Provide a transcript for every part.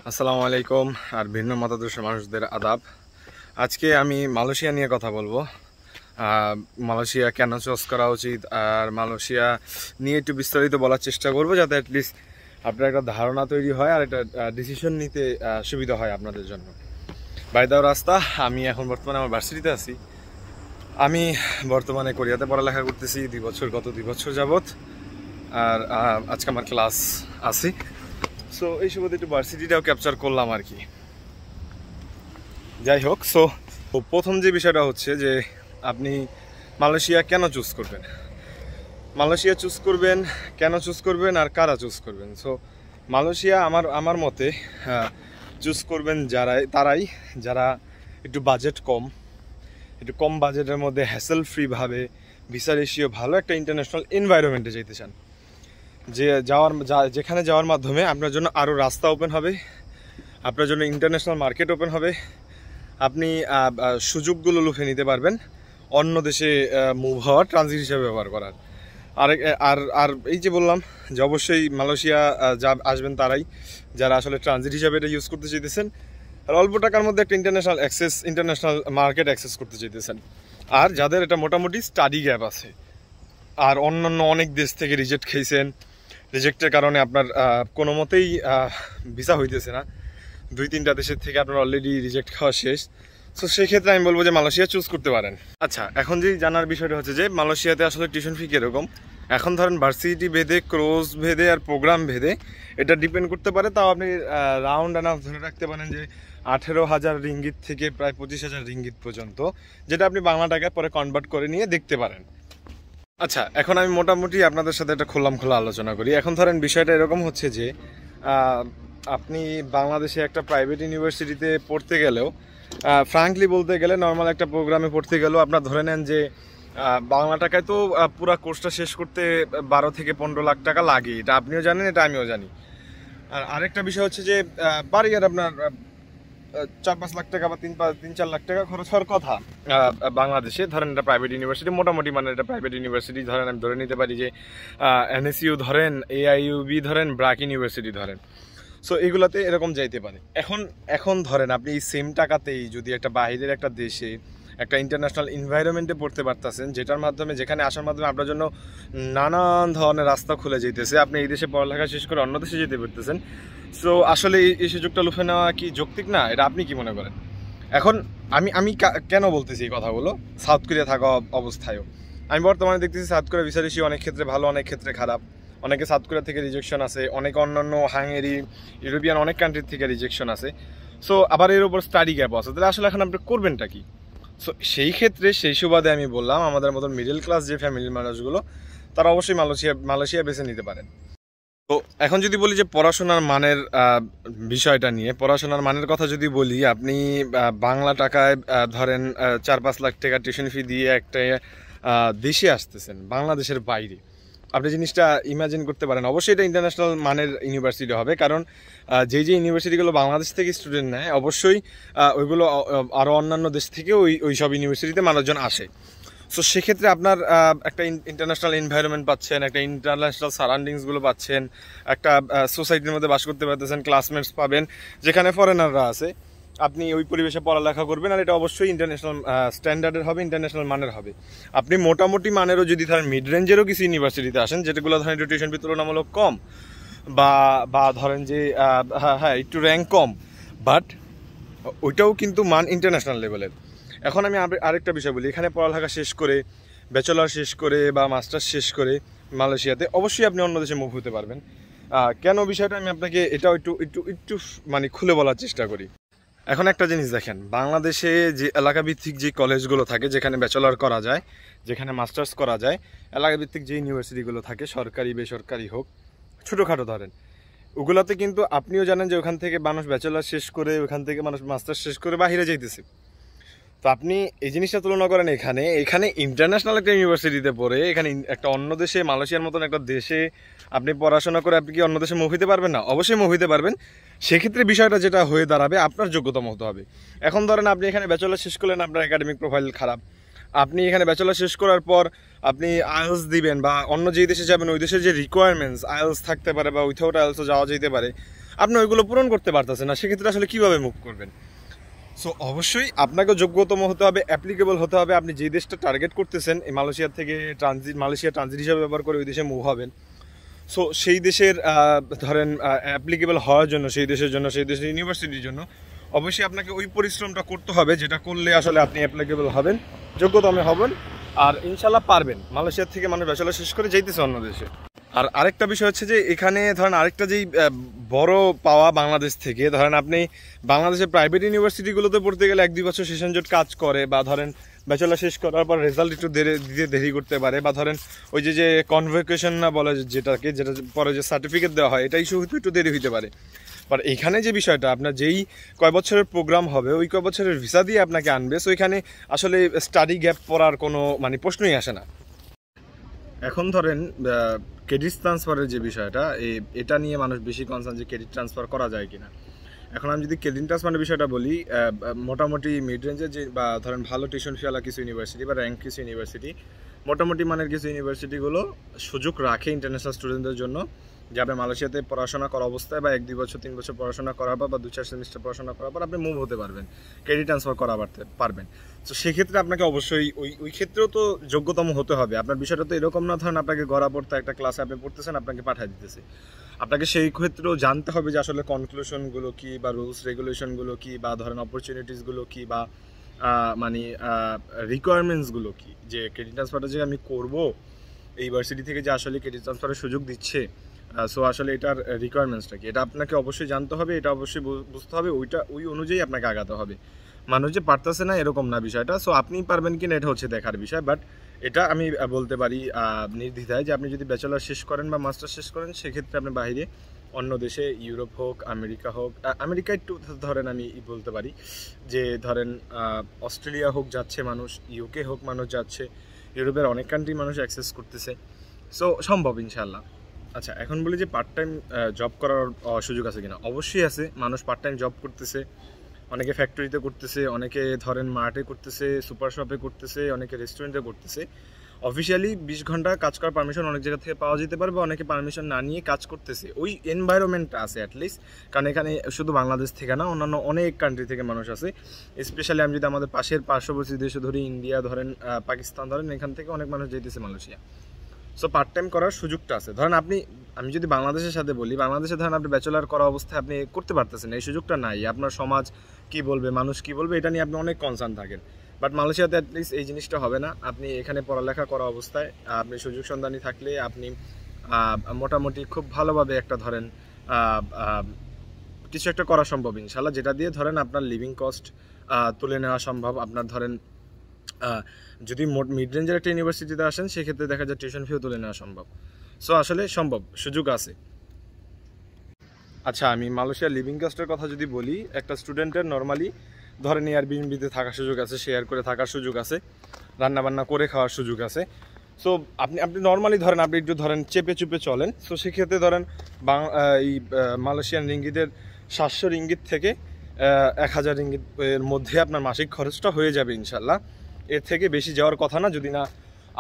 আসসালামু আলাইকুম আর ভিন্ন মতাদর্শের মানুষদের আদাব। আজকে আমি মালয়েশিয়া নিয়ে কথা বলবো। মালয়েশিয়া কেন চুজ করা উচিত আর মালয়েশিয়া নিয়ে একটু বিস্তারিত বলার চেষ্টা করব, যাতে অ্যাটলিস্ট আপনার একটা ধারণা তৈরি হয় আর একটা ডিসিশন নিতে সুবিধা হয় আপনাদের জন্য। বাইদাও রাস্তা, আমি এখন বর্তমানে আমার ভার্সিটিতে আছি। আমি বর্তমানে কোরিয়াতে পড়ালেখা করতেছি গত 2 বছর যাবত। আর আজকে আমার ক্লাস আছে, সো এই সুবাদে একটু ভার্সিটিটাও ক্যাপচার করলাম আর কি। যাই হোক, সো প্রথম যে বিষয়টা হচ্ছে যে আপনি মালয়েশিয়া কেন চুজ করবেন, মালয়েশিয়া চুজ করবেন কেন চুজ করবেন আর কারা চুজ করবেন। সো মালয়েশিয়া আমার মতে চুজ করবেন তারাই যারা একটু বাজেট কম, একটু কম বাজেটের মধ্যে হ্যাসেল ফ্রিভাবে ভিসা রেশিও ভালো একটা ইন্টারন্যাশনাল এনভায়রনমেন্টে যেতে চান, যেখানে যাওয়ার মাধ্যমে আপনার জন্য আরও রাস্তা ওপেন হবে, আপনার জন্য ইন্টারন্যাশনাল মার্কেট ওপেন হবে, আপনি সুযোগগুলো লুফে নিতে পারবেন অন্য দেশে মুভ হওয়ার ট্রানজিট হিসেবে ব্যবহার করার। আর এই যে বললাম যে অবশ্যই মালয়েশিয়া আসবেন তারাই যারা আসলে ট্রানজিট হিসাবে এটা ইউজ করতে চাইতেছেন আর অল্প টাকার মধ্যে একটা ইন্টারন্যাশনাল মার্কেট অ্যাক্সেস করতে চাইতেছেন, আর যাদের এটা মোটামুটি স্টাডি গ্যাপ আছে আর অন্যান্য অনেক দেশ থেকে রিজেক্ট খেয়েছেন, রিজেক্টের কারণে আপনার কোনো মতেই ভিসা হইতেছে না, 2-3টা দেশের থেকে আপনার অলরেডি রিজেক্ট খাওয়া শেষ। সো সেক্ষেত্রে আমি বলবো যে মালয়েশিয়া চুজ করতে পারেন। আচ্ছা, এখন যে জানার বিষয়টা হচ্ছে যে মালয়েশিয়াতে আসলে টিউশন ফি কীরকম। এখন ধরেন ভার্সিটি ভেদে, কোর্স ভেদে আর প্রোগ্রাম ভেদে এটা ডিপেন্ড করতে পারে। তাও আপনি রাউন্ড অ্যানাফ ধরে রাখতে পারেন যে 18,000 রিঙ্গিত থেকে প্রায় 25,000 রিঙ্গিত পর্যন্ত, যেটা আপনি বাংলা টাকায় পরে কনভার্ট করে নিয়ে দেখতে পারেন। আচ্ছা, এখন আমি মোটামুটি আপনাদের সাথে একটা খোলা আলোচনা করি। এখন ধরেন বিষয়টা এরকম হচ্ছে যে আপনি বাংলাদেশে একটা প্রাইভেট ইউনিভার্সিটিতে পড়তে গেলেও, ফ্রাঙ্কলি বলতে গেলে নর্মাল একটা প্রোগ্রামে পড়তে গেলেও আপনার ধরে নেন যে বাংলা টাকায় তো পুরো কোর্সটা শেষ করতে 12 থেকে 15 লাখ টাকা লাগে। এটা আপনিও জানেন, এটা আমিও জানি। আর আরেকটা বিষয় হচ্ছে যে বাড়ি আর আপনার 4-5 লাখ টাকা বা 3-4 লাখ টাকা খরচ হওয়ার কথা বাংলাদেশে। ধরেন এটা প্রাইভেট ইউনিভার্সিটি, মোটামুটি মানে এটা প্রাইভেট ইউনিভার্সিটি ধরেন, আমি ধরে নিতে পারি যে এনএসইউ ধরেন, AIUB ধরেন, ব্র্যাক ইউনিভার্সিটি ধরেন। সো এগুলাতে এরকম যাইতে পারে। এখন ধরেন আপনি এই সেম টাকাতেই যদি একটা বাইরের একটা দেশে একটা ইন্টারন্যাশনাল এনভায়রনমেন্টে পড়তে পারতেছেন, যেখানে আসার মাধ্যমে আপনার জন্য নানান ধরনের রাস্তা খুলে যেতেছে, আপনি এই দেশে পড়ালেখা শেষ করে অন্য দেশে যেতে পারতেছেন। সো আসলে এই সুযোগটা লুফে নেওয়া কি যৌক্তিক না? এটা আপনি কি মনে করেন? এখন আমি কেন বলতেছি এই কথাগুলো, সাউথ কোরিয়া থাকা অবস্থায়ও আমি বর্তমানে দেখতেছি সাউথ কোরিয়া ভিসা রেশিও অনেক ক্ষেত্রে ভালো, অনেক ক্ষেত্রে খারাপ। অনেকে সাউথ কোরিয়া থেকে রিজেকশন আছে, অনেক অন্যান্য হাঙ্গেরি, ইউরোপিয়ান অনেক কান্ট্রির থেকে রিজেকশন আছে। সো আবার এর উপর স্টাডি গ্যাপ আছে। তাহলে আসলে এখন আপনি করবেনটা কি? সো সেই ক্ষেত্রে সেই সুবাদে আমি বললাম আমাদের মতন মিডল ক্লাস যে ফ্যামিলির মানুষগুলো, তারা অবশ্যই মালয়েশিয়া বেছে নিতে পারেন। তো এখন যদি বলি যে পড়াশোনার মানের বিষয়টা নিয়ে, পড়াশোনার মানের কথা যদি বলি, আপনি বাংলা টাকায় ধরেন 4-5 লাখ টাকা টিউশন ফি দিয়ে একটা দেশে আসতেছেন বাংলাদেশের বাইরে। আপনি জিনিসটা ইমাজিন করতে পারেন। অবশ্যই এটা ইন্টারন্যাশনাল মানের ইউনিভার্সিটি হবে, কারণ যে ইউনিভার্সিটিগুলো বাংলাদেশ থেকে স্টুডেন্ট নেয় অবশ্যই ওইগুলো আরও অন্যান্য দেশ থেকে ওই সব ইউনিভার্সিটিতে মানুষজন আসে। সো সেক্ষেত্রে আপনার একটা ইন্টারন্যাশনাল এনভায়রনমেন্ট পাচ্ছেন, একটা ইন্টারন্যাশনাল সারাউন্ডিংসগুলো পাচ্ছেন, একটা সোসাইটির মধ্যে বাস করতে পারতেছেন, ক্লাসমেটস পাবেন যেখানে ফরেনাররা আছে। আপনি ওই পরিবেশে পড়ালেখা করবেন, আর এটা অবশ্যই ইন্টারন্যাশনাল স্ট্যান্ডার্ডের হবে, ইন্টারন্যাশনাল মানের হবে। আপনি মোটামুটি মানেরও যদি ধরেন মিড রেঞ্জেরও কিছু ইউনিভার্সিটিতে আসেন, যেটাগুলো ধরেন একটু টিউশন ফি তুলনামূলক কম, বা ধরেন যে হ্যাঁ একটু র্যাঙ্ক কম, বাট ওইটাও কিন্তু মান ইন্টারন্যাশনাল লেভেলের। এখন আমি আরেকটা বিষয় বলি, এখানে পড়ালেখা শেষ করে, ব্যাচেলর শেষ করে বা মাস্টার্স শেষ করে মালয়েশিয়াতে অবশ্যই আপনি অন্য দেশে মুভ হতে পারবেন। কেন বিষয়টা আমি আপনাকে এটাও একটু মানে খুলে বলার চেষ্টা করি। এখন একটা জিনিস দেখেন, বাংলাদেশে যে এলাকাভিত্তিক যে কলেজগুলো থাকে, যেখানে ব্যাচেলর করা যায়, যেখানে মাস্টার্স করা যায়, এলাকাভিত্তিক যে ইউনিভার্সিটিগুলো থাকে, সরকারি বেসরকারি হোক, ছোটোখাটো ধরেন, ওগুলোতে কিন্তু আপনিও জানেন যে ওখান থেকে মানুষ ব্যাচেলর শেষ করে, ওখান থেকে মানুষ মাস্টার্স শেষ করে বাহিরে যাইতেছে। তো আপনি এই জিনিসটা তুলনা করেন এখানে ইন্টারন্যাশনাল একটা ইউনিভার্সিটিতে পড়ে, এখানে একটা অন্য দেশে, মালয়েশিয়ার মতন একটা দেশে আপনি পড়াশোনা করে আপনি কি অন্য দেশে মুভ হইতে পারবেন না? অবশ্যই মুভ হইতে পারবেন। সেক্ষেত্রে বিষয়টা যেটা হয়ে দাঁড়াবে, আপনার যোগ্যতা মতো হবে। এখন ধরেন আপনি এখানে ব্যাচেলর শেষ করলেন, আপনার একাডেমিক প্রোফাইল খারাপ, আপনি এখানে ব্যাচেলর শেষ করার পর আপনি আইএলস দিবেন বা অন্য যেই দেশে যাবেন ওই দেশের যে রিকোয়ারমেন্টস আইএলস থাকতে পারে বা উইথাউট আইএলসও যাওয়া যেতে পারে। আপনি ওইগুলো পূরণ করতে পারতেছেন না, সেক্ষেত্রে আসলে কীভাবে মুভ করবেন? সো অবশ্যই আপনাকে যোগ্যতম হতে হবে, অ্যাপ্লিকেবল হতে হবে। আপনি যে দেশটা টার্গেট করতেছেন, এই মালয়েশিয়া থেকে মালয়েশিয়া ট্রানজিট হিসাবে ব্যবহার করে ওই দেশে মুভ হবেন। সো সেই দেশের ধরেন অ্যাপ্লিকেবল হওয়ার জন্য, সেই দেশের ইউনিভার্সিটির জন্য অবশ্যই আপনাকে ওই পরিশ্রমটা করতে হবে, যেটা করলে আসলে আপনি অ্যাপ্লিকেবল হবেন, যোগ্যতম হবেন, আর ইনশাল্লাহ পারবেন। মালয়েশিয়ার থেকে মানুষ ব্যাচেলর শেষ করে যাইতেছে অন্য দেশে। আর আরেকটা বিষয় হচ্ছে যে এখানে ধরেন আরেকটা যেই বড় পাওয়া বাংলাদেশ থেকে, ধরেন আপনি বাংলাদেশের প্রাইভেট ইউনিভার্সিটিগুলোতে পড়তে গেলে 1-2 বছর সেশন জট কাজ করে, বা ধরেন ব্যাচেলর শেষ করার পর রেজাল্ট একটু দিতে দেরি করতে পারে, বা ধরেন ওই যে কনভোকেশন না বলে যেটা পরে যে সার্টিফিকেট দেওয়া হয়, এটা ইস্যু হতে একটু দেরি হতে পারে। বাট এখানে যে বিষয়টা, আপনার যেই কয় বছরের প্রোগ্রাম হবে, ওই কয় বছরের ভিসা দিয়ে আপনাকে আনবে। সো এখানে আসলে স্টাডি গ্যাপ পড়ার কোনো প্রশ্নই আসে না। এখন ধরেন ক্রেডিট ট্রান্সফারের যে বিষয়টা, এটা নিয়ে মানুষ বেশি কনসার্ন যে ক্রেডিট ট্রান্সফার করা যায় কিনা। এখন আমি যদি ক্রেডিট ট্রান্সফারের বিষয়টা বলি, মোটামুটি মিড রেঞ্জের যে বা ধরেন ভালো টিউশন ফিওয়ালা কিছু ইউনিভার্সিটি বা র্যাঙ্ক কিছু ইউনিভার্সিটি, মোটামুটি মানের কিছু ইউনিভার্সিটিগুলো সুযোগ রাখে ইন্টারন্যাশনাল স্টুডেন্টদের জন্য, যে আপনি মালয়েশিয়াতে পড়াশোনা করা অবস্থায় বা 1-2 বছর 3 বছর পড়াশোনা করার পর বা 2-4 সেমিস্টার পড়াশোনা করার পর আপনি মুভ হতে পারবেন, ক্রেডিট ট্রান্সফার করা পারবেন। তো সেক্ষেত্রে আপনাকে অবশ্যই ওই ক্ষেত্রেও তো যোগ্যতম হতে হবে। আপনার বিষয়টা তো এরকম না ধরেন আপনাকে গড়া পড়তে একটা ক্লাসে আপনি পড়তেছেন, আপনাকে পাঠিয়ে দিতেছে। আপনাকে সেই ক্ষেত্রেও জানতে হবে যে আসলে কনক্লুশনগুলো কী, বা রুলস রেগুলেশনগুলো কী, বা ধরেন অপরচুনিটিসগুলো কী, বা রিকোয়ারমেন্টসগুলো কী, যে ক্রেডিট ট্রান্সফারটা যে আমি করব এই ইউনিভার্সিটি থেকে, যে আসলে ক্রেডিট ট্রান্সফারের সুযোগ দিচ্ছে, সো আসলে এটার রিকোয়ারমেন্টসটা কি, এটা আপনাকে অবশ্যই জানতে হবে, এটা অবশ্যই বুঝতে হবে, ওই অনুযায়ী আপনাকে আগাতে হবে। মানুষ যে পারতেছে না এরকম না বিষয়টা। সো আপনি পারবেন কিনা এটা হচ্ছে দেখার বিষয়। বাট এটা আমি বলতে পারি নির্দ্বিধায় যে আপনি যদি ব্যাচেলর শেষ করেন বা মাস্টার শেষ করেন, সেক্ষেত্রে আপনি বাইরে অন্য দেশে, ইউরোপ হোক, আমেরিকা হোক, আমেরিকা একটু ধরেন আমি বলতে পারি যে ধরেন অস্ট্রেলিয়া হোক যাচ্ছে মানুষ, ইউকে হোক মানুষ যাচ্ছে, ইউরোপের অনেক কান্ট্রি মানুষ অ্যাক্সেস করতেছে। সো সম্ভব ইনশাল্লাহ। আচ্ছা, এখন বলি যে পার্ট টাইম জব করার সুযোগ আছে কিনা। অবশ্যই আছে, মানুষ পার্ট টাইম জব করতেছে, অনেকে ফ্যাক্টরিতে করতেছে, অনেকে ধরেন মার্টে করতেছে, সুপার শপে করতেছে, অনেকে রেস্টুরেন্টে করতেছে। অফিসিয়ালি 20 ঘন্টা কাজ করার পারমিশন অনেক জায়গা থেকে পাওয়া যেতে পারবে, অনেকে পারমিশন না নিয়ে কাজ করতেছে। ওই এনভায়রনমেন্টটা আছে অ্যাটলিস্ট, কারণ এখানে শুধু বাংলাদেশ থেকে না, অন্যান্য অনেক কান্ট্রি থেকে মানুষ আছে। স্পেশালি আমি যদি আমাদের পার্শ্ববর্তী দেশে ধরি, ইন্ডিয়া ধরেন, পাকিস্তান ধরেন, এখান থেকে অনেক মানুষ যেতেছে মালয়েশিয়া। সো পার্ট টাইম করার সুযোগটা আছে। ধরেন আমি যদি বাংলাদেশের সাথে বলি, বাংলাদেশে ধরেন আপনি ব্যাচেলার করা অবস্থায় আপনি করতে পারতেছেন, এই সুযোগটা নাই। আপনার সমাজ কি বলবে, মানুষ কি বলবে, এটা নিয়ে আপনি অনেক কনসার্ন থাকেন। বাট মালয়েশিয়াতে অ্যাটলিস্ট এই জিনিসটা হবে না। আপনি এখানে পড়ালেখা করা অবস্থায় আপনি সুযোগ সন্ধানী থাকলে আপনি মোটামুটি খুব ভালোভাবে একটা ধরেন কিছু একটা করা সম্ভব ইনশাল্লাহ, যেটা দিয়ে ধরেন আপনার লিভিং কস্ট তুলে নেওয়া সম্ভব। আপনার ধরেন যদি মিড রেঞ্জের একটা ইউনিভার্সিটিতে আসেন, সেক্ষেত্রে দেখা যায় টিউশন ফিও তুলে নেওয়া সম্ভব। সো আসলে সম্ভব, সুযোগ আছে। আচ্ছা, আমি মালয়েশিয়ার লিভিং কস্টের কথা যদি বলি, একটা স্টুডেন্টের নর্মালি ধরেন এয়ারবিএনবিতে থাকার সুযোগ আছে, শেয়ার করে থাকার সুযোগ আছে, রান্নাবান্না করে খাওয়ার সুযোগ আছে। সো আপনি নর্মালি ধরেন আপনি একটু ধরেন চেপে চুপে চলেন। সো সেক্ষেত্রে ধরেন এই মালয়েশিয়ান রিঙ্গিতের 700 রিঙ্গিত থেকে 1000 রিঙ্গিত এর মধ্যে আপনার মাসিক খরচটা হয়ে যাবে ইনশাল্লাহ। এর থেকে বেশি যাওয়ার কথা না, যদি না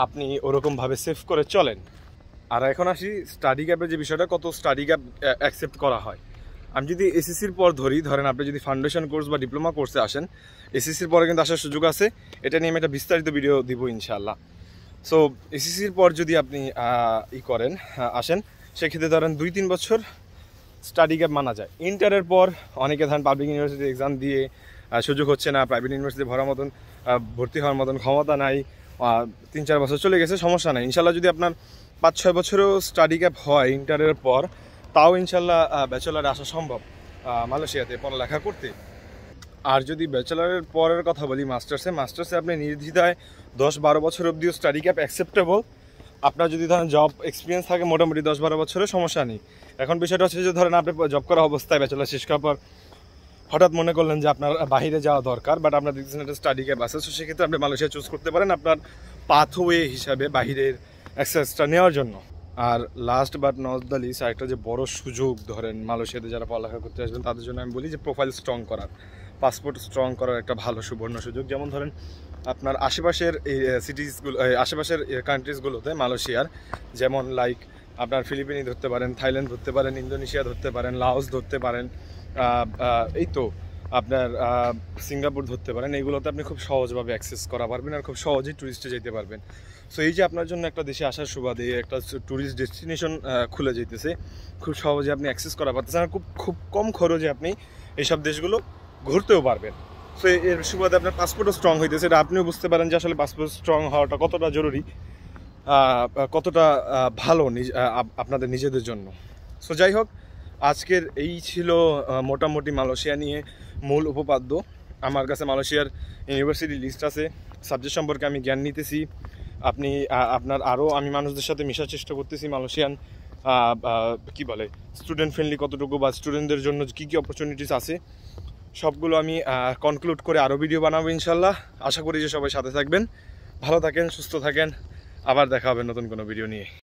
আপনি ওরকমভাবে সেভ করে চলেন। আর এখন আসি স্টাডি গ্যাপের যে বিষয়টা, কত স্টাডি গ্যাপ অ্যাকসেপ্ট করা হয়। আমি যদি এসএসসির পর ধরেন আপনি যদি ফাউন্ডেশন কোর্স বা ডিপ্লোমা কোর্সে আসেন, এসএসসির পরে কিন্তু আসার সুযোগ আছে। এটা নিয়ে আমি একটা বিস্তারিত ভিডিও দিব ইনশাআল্লাহ। সো এসএসসির পর যদি আপনি আসেন, সেক্ষেত্রে ধরেন 2-3 বছর স্টাডি গ্যাপ মানা যায়। ইন্টারের পর অনেকে ধরেন পাবলিক ইউনিভার্সিটি এক্সাম দিয়ে সুযোগ হচ্ছে না, প্রাইভেট ইউনিভার্সিটি ভর্তি হওয়ার মতন ক্ষমতা নাই, 3-4 বছর চলে গেছে, সমস্যা নাই। ইনশাল্লাহ যদি আপনার 5-6 বছরেও স্টাডি গ্যাপ হয় ইন্টারের পর, তাও ইনশাল্লাহ ব্যাচেলারে আসা সম্ভব মালয়েশিয়াতে পড়ালেখা করতে। আর যদি ব্যাচেলারের পরের কথা বলি, মাস্টার্সে আপনি নির্দ্বিধায় 10-12 বছর অবধিও স্টাডি গ্যাপ অ্যাকসেপ্টেবল। আপনার যদি ধরেন জব এক্সপিরিয়েন্স থাকে মোটামুটি 10-12 বছরের, সমস্যা নেই। এখন বিষয়টা হচ্ছে যে ধরেন আপনি জব করা অবস্থায় ব্যাচেলার শেষ করার পর হঠাৎ মনে করলেন যে আপনার বাইরে যাওয়া দরকার, বাট আপনার দেখছেন একটা স্টাডি গ্যাপ আছে। সো সেক্ষেত্রে আপনি মালয়েশিয়া চুজ করতে পারেন আপনার পাথওয়ে হিসাবে বাহিরের অ্যাক্সেসটা নেওয়ার জন্য। আর last but not the least, আরেকটা যে বড় সুযোগ ধরেন মালয়েশিয়াতে যারা পড়ালেখা করতে আসবেন তাদের জন্য আমি বলি যে প্রোফাইল স্ট্রং করার, পাসপোর্ট স্ট্রং করার একটা ভালো সুবর্ণ সুযোগ। যেমন ধরেন আপনার আশেপাশের এই সিটিসগুলো, আশেপাশের কান্ট্রিজগুলোতে মালয়েশিয়ার, যেমন লাইক আপনার ফিলিপিনি ধরতে পারেন, থাইল্যান্ড ধরতে পারেন, ইন্দোনেশিয়া ধরতে পারেন, লাওস ধরতে পারেন, এই তো আপনার সিঙ্গাপুর ধরতে পারেন। এইগুলোতে আপনি খুব সহজভাবে অ্যাক্সেস করা পারবেন আর খুব সহজেই ট্যুরিস্টে যেতে পারবেন। সো এই যে আপনার জন্য একটা দেশে আসার সুবাদে একটা ট্যুরিস্ট ডেস্টিনেশন খুলে যেতেছে, খুব সহজে আপনি অ্যাক্সেস করা পারতেছেন আর খুব কম খরচে আপনি এইসব দেশগুলো ঘুরতেও পারবেন। সো এর সুবাদে আপনার পাসপোর্টও স্ট্রং হইতেছে, এটা আপনিও বুঝতে পারেন যে আসলে পাসপোর্ট স্ট্রং হওয়াটা কতটা জরুরি, কতটা ভালো আপনাদের নিজেদের জন্য। সো যাই হোক, আজকের এই ছিল মোটামুটি মালয়েশিয়া নিয়ে মূল উপপাদ্য। আমার কাছে মালয়েশিয়ার ইউনিভার্সিটি লিস্ট আছে, সাবজেক্ট সম্পর্কে আমি জ্ঞান নিতেছি। আপনি আমি মানুষদের সাথে মেশার চেষ্টা করতেছি। মালয়েশিয়ান কি বলে স্টুডেন্ট ফ্রেন্ডলি কতটুকু, বা স্টুডেন্টদের জন্য কী কী অপরচুনিটিস আছে, সবগুলো আমি কনক্লুড করে আরও ভিডিও বানাবো ইনশাল্লাহ। আশা করি যে সবাই সাথে থাকবেন, ভালো থাকেন, সুস্থ থাকেন। আবার দেখা হবে নতুন কোনো ভিডিও নিয়ে।